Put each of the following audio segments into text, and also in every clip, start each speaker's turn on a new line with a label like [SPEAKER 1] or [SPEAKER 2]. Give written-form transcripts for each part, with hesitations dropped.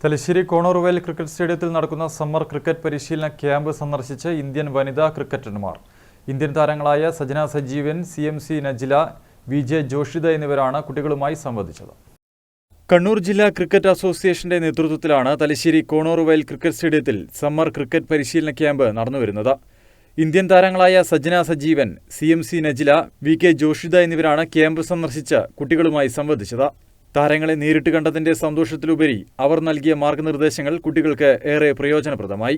[SPEAKER 1] Thalassery കോണൂർവേൽ cricket സ്റ്റേഡിയത്തിൽ നടക്കുന്ന summer cricket പരിശീലന ക്യാമ്പ് സന്ദർശിച്ച് ഇന്ത്യൻ വനിതാ ക്രിക്കറ്റർമാർ. ഇന്ത്യൻ താരങ്ങളായ Sajana Sajeevan, CMC Najla, VJ Joshitha എന്നിവരാണ് കുട്ടികളുമായി സംവദിച്ചത്. കണ്ണൂർ ജില്ലാ ക്രിക്കറ്റ് അസോസിയേഷന്റെ നേതൃത്വത്തിലാണ് തലശ്ശേരി കോണൂർവേൽ ക്രിക്കറ്റ് സ്റ്റേഡിയത്തിൽ സമ്മർ ക്രിക്കറ്റ് പരിശീലന ക്യാമ്പ് നടന്നുവരുന്നത്. ഇന്ത്യൻ താരങ്ങളായ Sajana Sajeevan, CMC Najla, VK Joshitha എന്നിവരാണ് ക്യാമ്പ് സന്ദർശിച്ച് കുട്ടികളുമായി സംവദിച്ചത്. താരങ്ങളെ നേരിട്ട് കണ്ടതിന്റെ സന്തോഷത്തിലുപരി അവർ നൽകിയ മാർഗനിർദ്ദേശങ്ങൾ കുട്ടികൾക്ക് ഏറെ പ്രയോജനപ്രദമായി.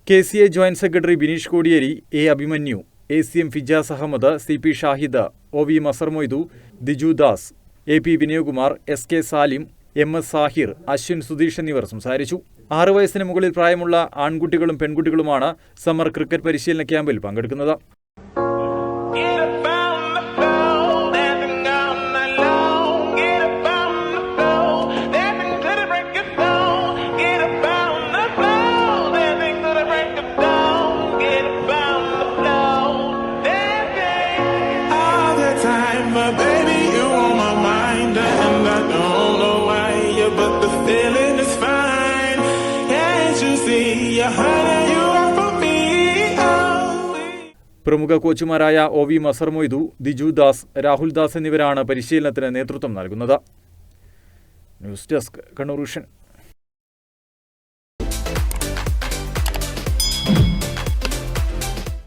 [SPEAKER 1] KCA joint secretary Bineesh Kodiyeri, A Abhimanyu, ACM Fijas Ahammed, CP Shahid, OV Mazar Moidu, Diju Das, AP Vinayakumar, SK Salim, MS Sahir, Ashwin Sudheesh എന്നിവർ സംസാരിച്ചു. 6 വയസ്സിന് മുകളിൽ പ്രായമുള്ള ആൺകുട്ടികളും പെൺകുട്ടികളുമാണ് സമ്മർ ക്രിക്കറ്റ് പരിശീലന ക്യാമ്പിൽ പങ്കെടുക്കുന്നത്. പ്രമുഖ കോച്ചുമാരായ OV മസർ മൊയ്തു, ദിജു ദാസ്, രാഹുൽ ദാസ് എന്നിവരാണ് പരിശീലനത്തിന് നേതൃത്വം നൽകുന്നത്. News desk, Kannur vision.